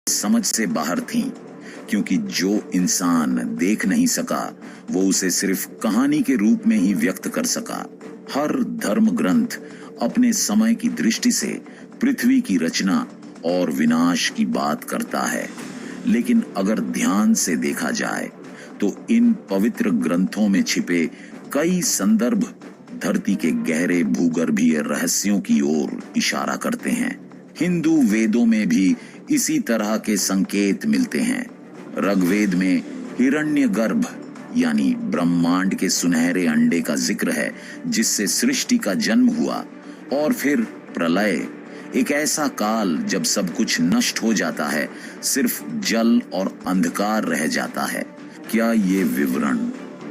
समझ से बाहर थीं, क्योंकि जो इंसान देख नहीं सका वो उसे सिर्फ कहानी के रूप में ही व्यक्त कर सका। हर धर्म ग्रंथ अपने समय की दृष्टि से पृथ्वी की रचना और विनाश की बात करता है, लेकिन अगर ध्यान से देखा जाए तो इन पवित्र ग्रंथों में छिपे कई संदर्भ धरती के गहरे भूगर्भीय रहस्यों की ओर इशारा करते हैं। हिंदू वेदों में भी इसी तरह के संकेत मिलते हैं। ऋग्वेद में हिरण्यगर्भ यानी ब्रह्मांड के सुनहरे अंडे का जिक्र है, जिससे सृष्टि का जन्म हुआ, और फिर प्रलय, एक ऐसा काल जब सब कुछ नष्ट हो जाता है, सिर्फ जल और अंधकार रह जाता है। क्या ये विवरण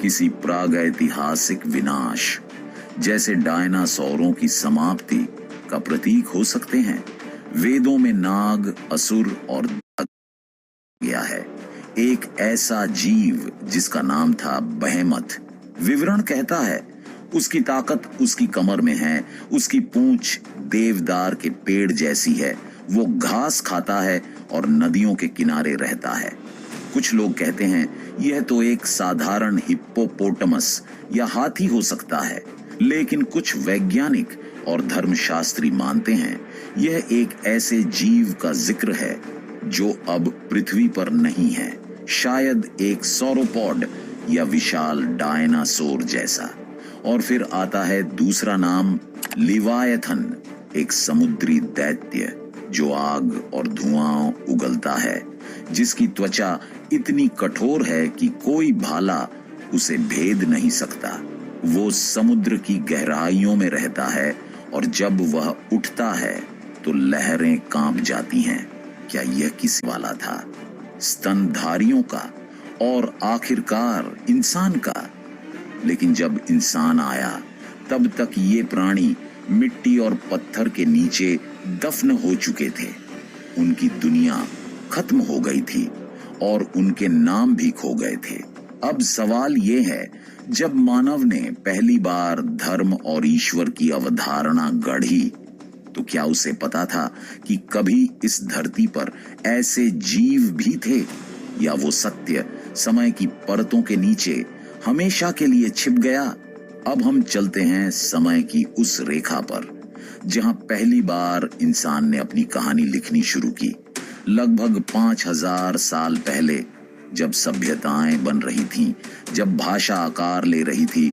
किसी प्रागैतिहासिक विनाश जैसे डायनासोरों की समाप्ति का प्रतीक हो सकते हैं? वेदों में नाग, असुर और गया है, एक ऐसा जीव जिसका नाम था बहेमथ। विवरण कहता है उसकी ताकत उसकी कमर में है, उसकी पूंछ देवदार के पेड़ जैसी है, वो घास खाता है और नदियों के किनारे रहता है। कुछ लोग कहते हैं यह तो एक साधारण हिप्पोपोटामस या हाथी हो सकता है, लेकिन कुछ वैज्ञानिक और धर्मशास्त्री मानते हैं यह एक ऐसे जीव का जिक्र है जो अब पृथ्वी पर नहीं है, शायद एक सौरोपॉड या विशाल डायनासोर जैसा। और फिर आता है दूसरा नाम, लिवायथन, एक समुद्री दैत्य जो आग और धुआं उगलता है, जिसकी त्वचा इतनी कठोर है कि कोई भाला उसे भेद नहीं सकता। वो समुद्र की गहराइयों में रहता है और जब वह उठता है तो लहरें कांप जाती हैं। क्या यह किस वाला था? स्तनधारियों का और आखिरकार इंसान का। लेकिन जब इंसान आया तब तक ये प्राणी मिट्टी और पत्थर के नीचे दफन हो चुके थे। उनकी दुनिया खत्म हो गई थी और उनके नाम भी खो गए थे। अब सवाल ये है, जब मानव ने पहली बार धर्म और ईश्वर की अवधारणा गढ़ी तो क्या उसे पता था कि कभी इस धरती पर ऐसे जीव भी थे, या वो सत्य समय की परतों के नीचे हमेशा के लिए छिप गया? अब हम चलते हैं समय की उस रेखा पर जहां पहली बार इंसान ने अपनी कहानी लिखनी शुरू की। लगभग 5000 साल पहले, जब सभ्यताएं बन रही थीं, जब भाषा आकार ले रही थी